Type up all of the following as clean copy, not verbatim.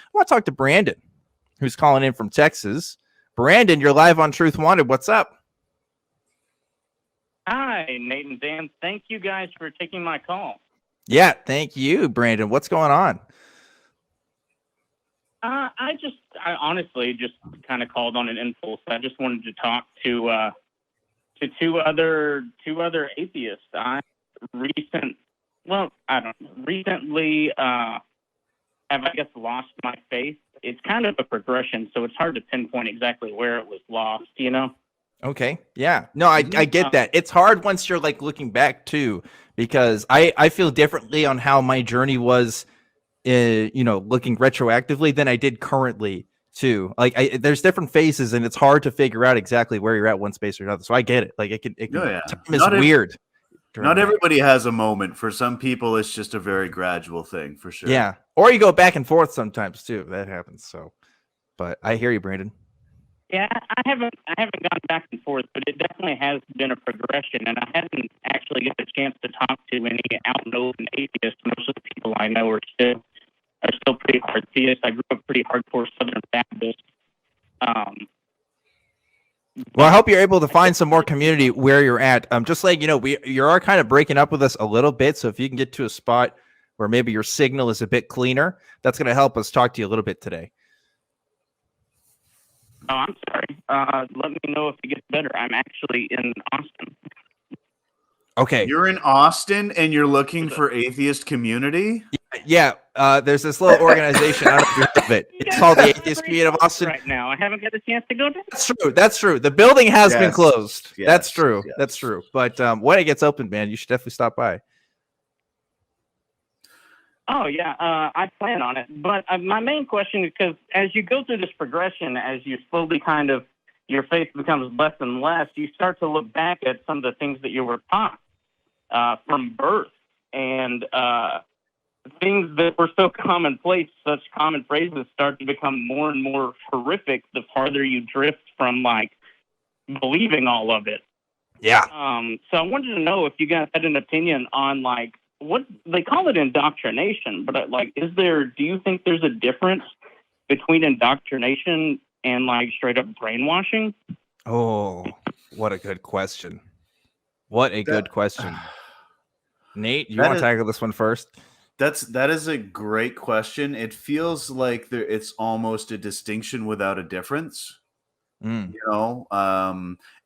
I want to talk to Brandon, who's calling in from Texas. Brandon, you're live on Truth Wanted. What's up? Hi, Nate and Dan. Thank you guys for taking my call. Yeah, thank you, Brandon. What's going on? I honestly just kind of called on an impulse. I just wanted to talk to two other atheists. Recently have, I guess, lost my faith. It's kind of a progression, so it's hard to pinpoint exactly where it was lost, you know? Okay. Yeah. No, I get that. It's hard once you're like looking back too, because I feel differently on how my journey was, looking retroactively than I did currently too. Like there's different phases and it's hard to figure out exactly where you're at one space or another. So I get it. Like it can time is weird. Not everybody has a moment. For some people, it's just a very gradual thing for sure. Yeah. Or you go back and forth sometimes too. That happens. So, but I hear you, Brandon. Yeah, I haven't gone back and forth, but it definitely has been a progression, and I haven't actually get a chance to talk to any out and open atheists. Most of the people I know are still pretty hard theists. I grew up pretty hardcore Southern Baptist. Well, I hope you're able to find some more community where you're at. Just like, you are kind of breaking up with us a little bit. So if you can get to a spot where maybe your signal is a bit cleaner, that's going to help us talk to you a little bit today. Oh, I'm sorry. Let me know if it gets better. I'm actually in Austin. Okay. You're in Austin and you're looking for atheist community? Yeah. There's this little organization. I don't know if you heard of it. It's called the Atheist Community of Austin. Right now, I haven't got a chance to go to. That's true. The building has been closed. Yes, that's true. yes. That's true. But when it gets open, man, you should definitely stop by. Oh, yeah, I plan on it. But my main question is because as you go through this progression, as you slowly kind of, your faith becomes less and less, you start to look back at some of the things that you were taught from birth. And things that were so commonplace, such common phrases, start to become more and more horrific the farther you drift from, like, believing all of it. Yeah. So I wanted to know if you guys had an opinion on, like, what they call it indoctrination, but like, do you think there's a difference between indoctrination and like straight up brainwashing? Oh, what a good question. Good question. Nate, you want to tackle this one first? That is a great question. It feels like it's almost a distinction without a difference.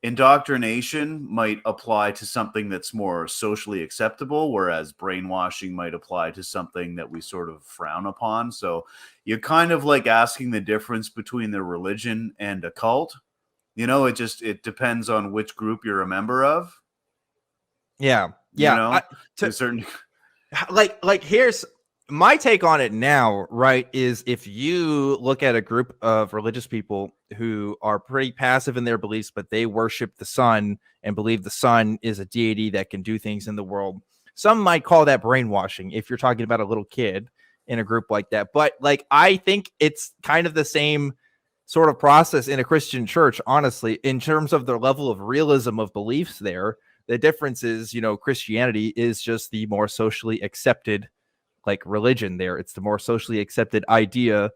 Indoctrination might apply to something that's more socially acceptable, whereas brainwashing might apply to something that we sort of frown upon. So you're kind of like asking the difference between the religion and a cult. It depends on which group you're a member of. Yeah. Certain like here's my take on it now, right, is if you look at a group of religious people who are pretty passive in their beliefs, but they worship the sun and believe the sun is a deity that can do things in the world. Some might call that brainwashing if you're talking about a little kid in a group like that. But like, I think it's kind of the same sort of process in a Christian church, honestly, in terms of the level of realism of beliefs there. The difference is, Christianity is just the more socially accepted like religion there. It's the more socially accepted idea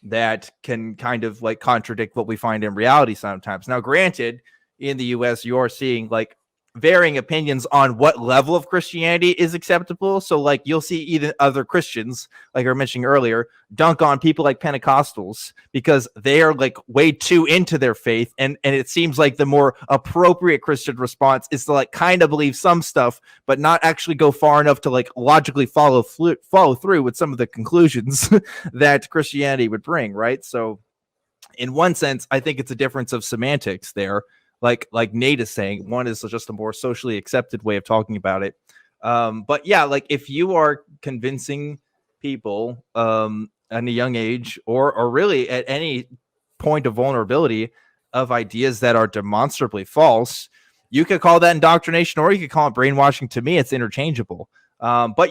that can kind of like contradict what we find in reality sometimes. Now, granted, in the US, you're seeing like varying opinions on what level of Christianity is acceptable. So like you'll see even other Christians, like I mentioned earlier, dunk on people like Pentecostals because they are like way too into their faith. And it seems like the more appropriate Christian response is to like kind of believe some stuff, but not actually go far enough to like logically follow through with some of the conclusions that Christianity would bring. Right. So in one sense, I think it's a difference of semantics there. Like Nate is saying, one is just a more socially accepted way of talking about it. But yeah, like if you are convincing people at a young age or really at any point of vulnerability of ideas that are demonstrably false, you could call that indoctrination or you could call it brainwashing. To me, it's interchangeable. But,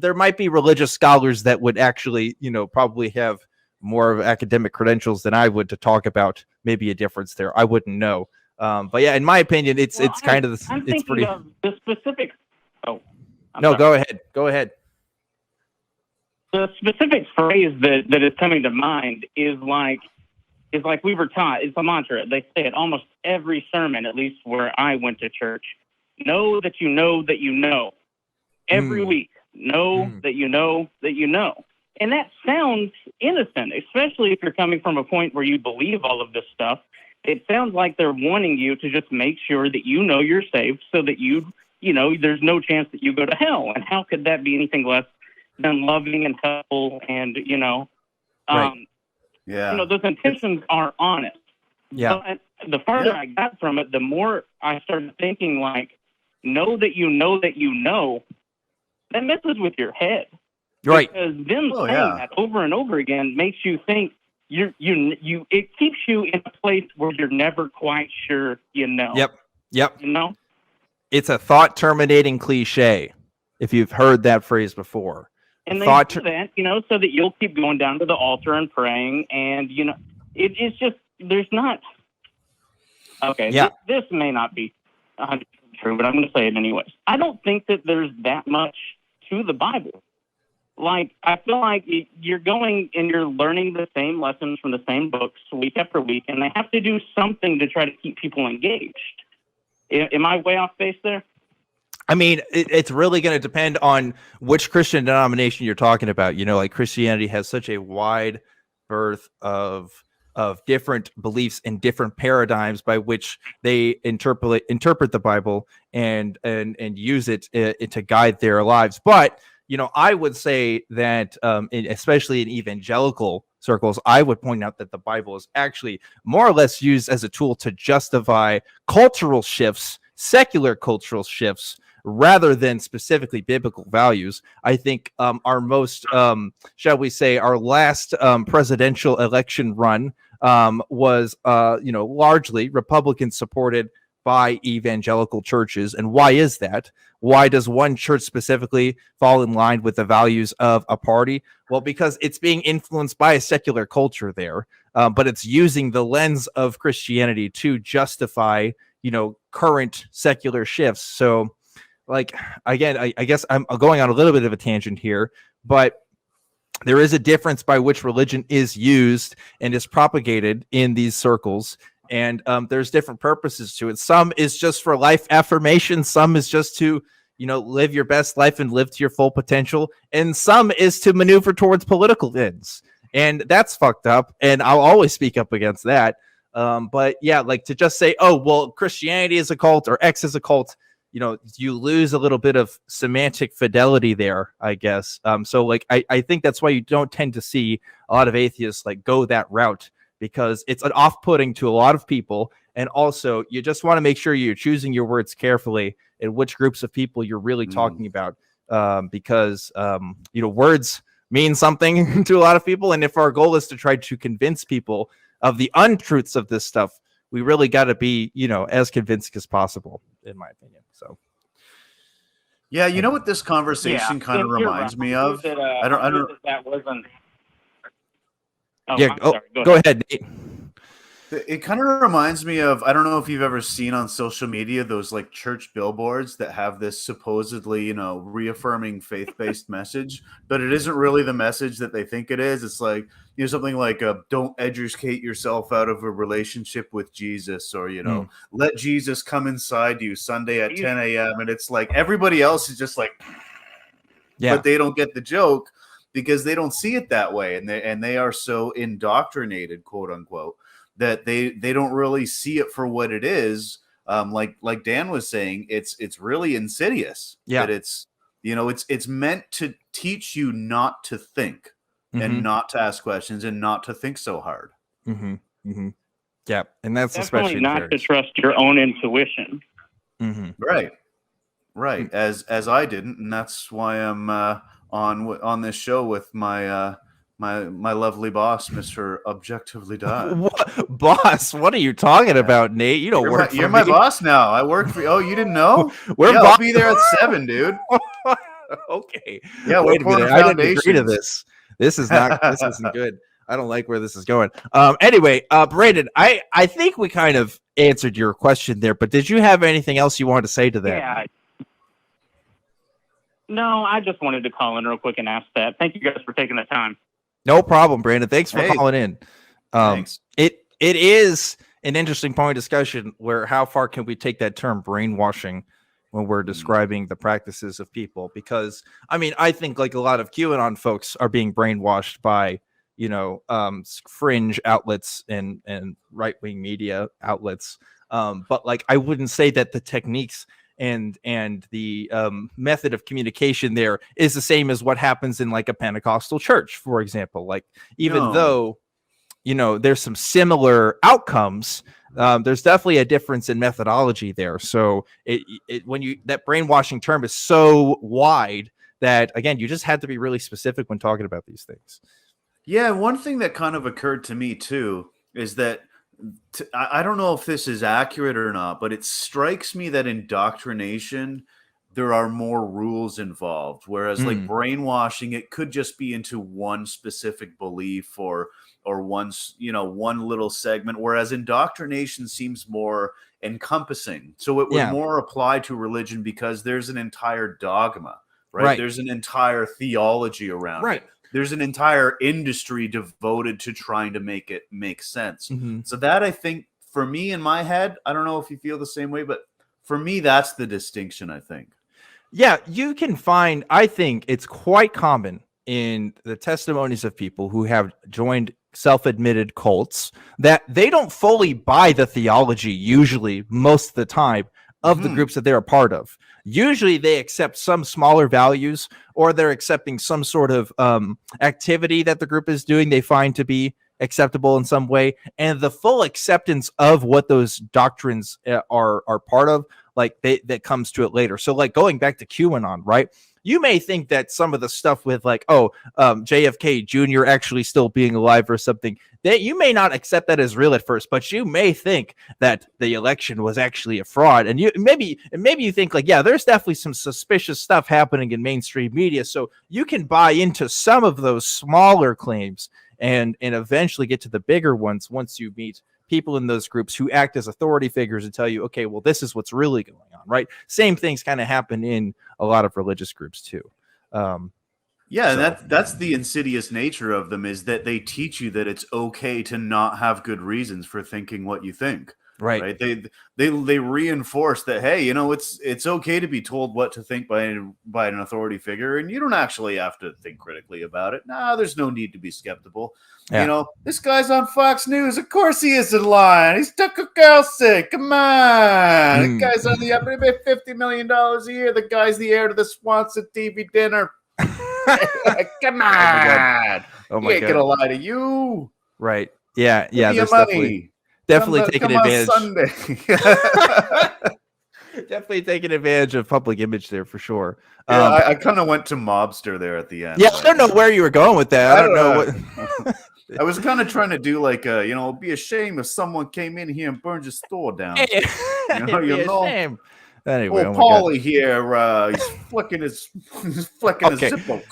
there might be religious scholars that would actually, probably have more of academic credentials than I would to talk about maybe a difference there. I wouldn't know. But yeah, in my opinion, it's kind of it's pretty. Of the specific. No, sorry. Go ahead. The specific phrase that is coming to mind is like we were taught. It's a mantra. They say it almost every sermon, at least where I went to church. Know that you know that you know. Every week. Know that you know that you know. And that sounds innocent, especially if you're coming from a point where you believe all of this stuff. It sounds like they're wanting you to just make sure that you know you're saved so that you know, there's no chance that you go to hell. And how could that be anything less than loving and helpful and, you know, yeah. You know, those intentions are honest. Yeah. But the farther I got from it, the more I started thinking like, know that you know that you know, that messes with your head. Right. Because them saying that over and over again makes you think it keeps you in a place where you're never quite sure you know. Yep. You know? It's a thought terminating cliche, if you've heard that phrase before. And they do that, you know, so that you'll keep going down to the altar and praying. And, you know, it's just, there's not. Okay. Yeah. This may not be 100% true, but I'm going to say it anyways. I don't think that there's that much to the Bible. Like, I feel like you're going and you're learning the same lessons from the same books week after week, and they have to do something to try to keep people engaged. Am I way off base there? I mean, it's really going to depend on which Christian denomination you're talking about. You know, like Christianity has such a wide berth of different beliefs and different paradigms by which they interpret the Bible and use it to guide their lives. But, you know, I would say that, especially in evangelical circles, I would point out that the Bible is actually more or less used as a tool to justify cultural shifts, secular cultural shifts, rather than specifically biblical values. I think our most, shall we say, our last presidential election run was, you know, largely Republican supported by evangelical churches. And why is that? Why does one church specifically fall in line with the values of a party? Well, because it's being influenced by a secular culture there, but it's using the lens of Christianity to justify, you know, current secular shifts. So, like, again, I guess I'm going on a little bit of a tangent here, but there is a difference by which religion is used and is propagated in these circles. And there's different purposes to it. Some is just for life affirmation. Some is just to, you know, live your best life and live to your full potential. And some is to maneuver towards political ends. And that's fucked up. And I'll always speak up against that. But yeah, like to just say, oh, well, Christianity is a cult or X is a cult, you know, you lose a little bit of semantic fidelity there, I guess. So like, I think that's why you don't tend to see a lot of atheists like go that route, because it's an off-putting to a lot of people. And also you just want to make sure you're choosing your words carefully and which groups of people you're really talking about. Because, you know, words mean something to a lot of people. And if our goal is to try to convince people of the untruths of this stuff, we really got to be, you know, as convincing as possible, in my opinion. So, yeah, you know what this conversation kind of reminds me of? I don't. That wasn't. Oh, yeah, sorry. Go ahead, Nate. It kind of reminds me of, I don't know if you've ever seen on social media those like church billboards that have this supposedly, you know, reaffirming faith-based message, but it isn't really the message that they think it is. It's like, you know, something like don't educate yourself out of a relationship with Jesus, or, you know, let Jesus come inside you Sunday at 10 a.m. And it's like everybody else is just like, but they don't get the joke because they don't see it that way. And they are so indoctrinated, quote unquote, that they don't really see it for what it is. Like Dan was saying, it's really insidious. Yeah. That it's, you know, it's meant to teach you not to think and not to ask questions and not to think so hard. Yeah. And that's definitely especially not to trust your own intuition. Right. As I didn't. And that's why I'm on this show with my my lovely boss, Mr. ObjectivelyDan. What, boss? What are you talking about, Nate? You don't work for me. You're my boss now. I work for you. Oh, you didn't know? I'll be there at 7, dude. Okay. Yeah, wait a minute. I didn't agree to this. This isn't good. I don't like where this is going. Anyway, Brandon, I think we kind of answered your question there, but did you have anything else you wanted to say to that? Yeah. No, I just wanted to call in real quick and ask that. Thank you guys for taking the time. No problem, Brandon. Thanks for Hey, calling in. thanks. It is an interesting point of discussion where how far can we take that term brainwashing when we're describing the practices of people? Because I mean, I think like a lot of QAnon folks are being brainwashed by fringe outlets and right wing media outlets. But like I wouldn't say that the techniques and the method of communication there is the same as what happens in like a Pentecostal church, for example. Like even though there's some similar outcomes, there's definitely a difference in methodology there. So that brainwashing term is so wide that again you just had to be really specific when talking about these things. Yeah, one thing that kind of occurred to me too is that I don't know if this is accurate or not, but it strikes me that indoctrination, there are more rules involved, whereas like brainwashing, it could just be into one specific belief or one little segment, whereas indoctrination seems more encompassing. So it would more apply to religion because there's an entire dogma, right? There's an entire theology around it. There's an entire industry devoted to trying to make it make sense. So that, I think, for me in my head, I don't know if you feel the same way, but for me, that's the distinction, I think. Yeah, you can find, I think it's quite common in the testimonies of people who have joined self-admitted cults that they don't fully buy the theology, usually, most of the time, of the groups that they're a part of. Usually they accept some smaller values, or they're accepting some sort of activity that the group is doing they find to be acceptable in some way, and the full acceptance of what those doctrines are part of, like that comes to it later. So like going back to QAnon, right? You may think that some of the stuff with like, JFK Jr. actually still being alive or something, that you may not accept that as real at first, but you may think that the election was actually a fraud. And maybe you think like, yeah, there's definitely some suspicious stuff happening in mainstream media. So you can buy into some of those smaller claims and eventually get to the bigger ones once you meet people in those groups who act as authority figures and tell you, okay, well, this is what's really going on, right? Same things kind of happen in a lot of religious groups too. That's the insidious nature of them, is that they teach you that it's okay to not have good reasons for thinking what you think. Right. They reinforce that, hey, it's okay to be told what to think by an authority figure, and you don't actually have to think critically about it. No, there's no need to be skeptical. Yeah. This guy's on Fox News. Of course he isn't lying. He's Tucker Carlson. Come on. The guy's on the up $50 million a year. The guy's the heir to the Swanson TV dinner. Come on. He ain't gonna lie to you. Right. Yeah. Yeah. There's Money. Definitely taking advantage. Sunday. Definitely taking advantage of public image there for sure. Yeah, I kind of went to mobster there at the end. Yeah, I don't know where you were going with that. I don't know what. I was kind of trying to do like it'd be a shame if someone came in here and burned your store down. Shame. Anyway, Paulie here, he's flicking his zippo.